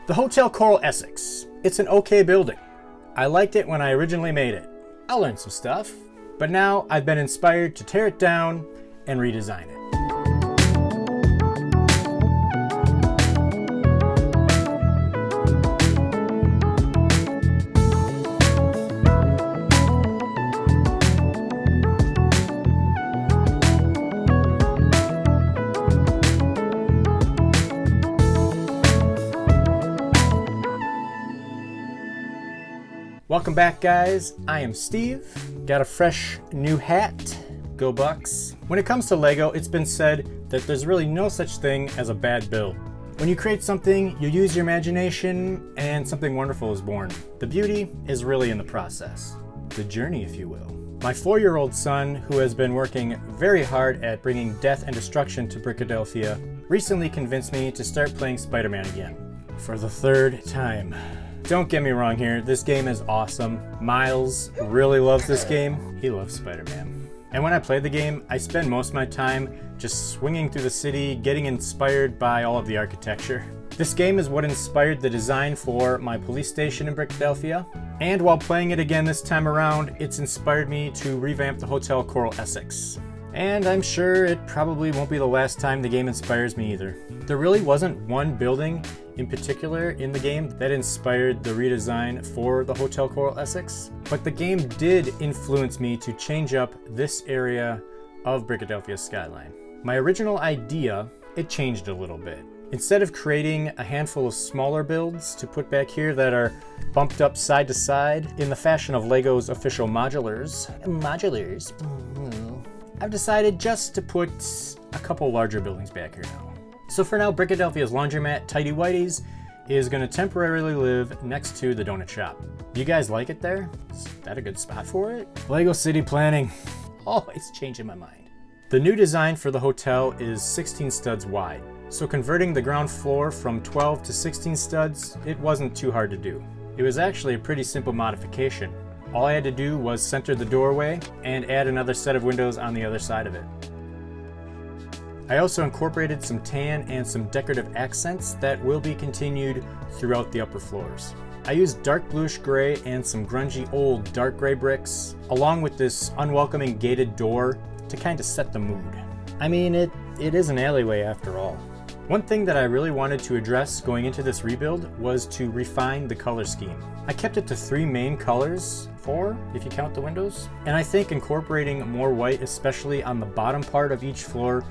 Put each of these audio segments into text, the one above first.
The Hotel Coral Essex. It's an okay building. I liked it when I originally made it. I learned some stuff, but now I've been inspired to tear it down and redesign it. Welcome back, guys. I am Steve. Got a fresh new hat. Go Bucks. When it comes to Lego, it's been said that there's really no such thing as a bad build. When you create something, you use your imagination and something wonderful is born. The beauty is really in the process. The journey, if you will. My 4-year-old son, who has been working very hard at bringing death and destruction to Brickadelphia, recently convinced me to start playing Spider-Man again. For the 3rd time. Don't get me wrong here, this game is awesome. Miles really loves this game. He loves Spider-Man. And when I play the game, I spend most of my time just swinging through the city, getting inspired by all of the architecture. This game is what inspired the design for my police station in Brickadelphia. And while playing it again this time around, it's inspired me to revamp the Hotel Coral Essex. And I'm sure it probably won't be the last time the game inspires me either. There really wasn't one building in particular in the game that inspired the redesign for the Hotel Coral Essex, but the game did influence me to change up this area of Brickadelphia's skyline. My original idea, it changed a little bit. Instead of creating a handful of smaller builds to put back here that are bumped up side to side in the fashion of Lego's official modulars, I've decided just to put a couple larger buildings back here now. So for now, Brickadelphia's laundromat, Tidy Whitey's, is going to temporarily live next to the donut shop. Do you guys like it there? Is that a good spot for it? Lego City planning. Always changing my mind. The new design for the hotel is 16 studs wide. So converting the ground floor from 12 to 16 studs, it wasn't too hard to do. It was actually a pretty simple modification. All I had to do was center the doorway and add another set of windows on the other side of it. I also incorporated some tan and some decorative accents that will be continued throughout the upper floors. I used dark bluish gray and some grungy old dark gray bricks, along with this unwelcoming gated door to kind of set the mood. I mean, it is an alleyway after all. One thing that I really wanted to address going into this rebuild was to refine the color scheme. I kept it to 3 main colors, 4 if you count the windows, and I think incorporating more white, especially on the bottom part of each floor,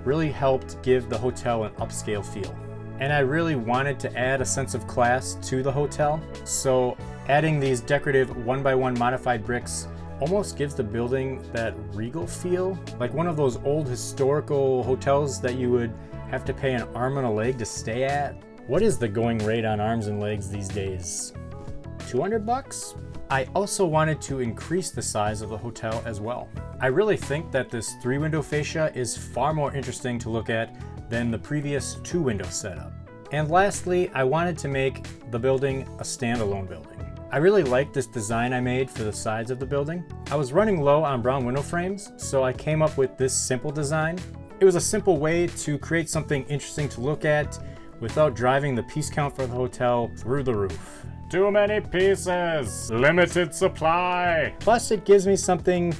really helped give the hotel an upscale feel. And I really wanted to add a sense of class to the hotel, so adding these decorative 1x1 modified bricks almost gives the building that regal feel, like one of those old historical hotels that you would have to pay an arm and a leg to stay at. What is the going rate on arms and legs these days? $200? I also wanted to increase the size of the hotel as well. I really think that this 3-window fascia is far more interesting to look at than the previous 2-window setup. And lastly, I wanted to make the building a standalone building. I really liked this design I made for the sides of the building. I was running low on brown window frames, so I came up with this simple design. It was a simple way to create something interesting to look at without driving the piece count for the hotel through the roof. Too many pieces, limited supply. Plus it gives me something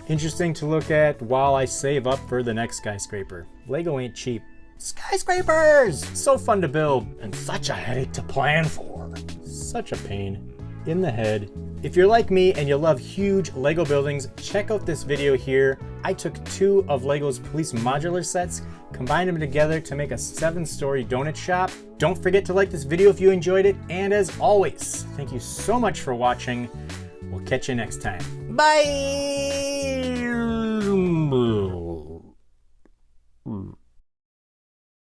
interesting to look at while I save up for the next skyscraper. Lego ain't cheap. Skyscrapers! So fun to build and such a headache to plan for. Such a pain in the head. If you're like me and you love huge Lego buildings, check out this video here. I took 2 of Lego's police modular sets, combined them together to make a 7-story donut shop. Don't forget to like this video if you enjoyed it, and as always, thank you so much for watching. We'll catch you next time. Bye!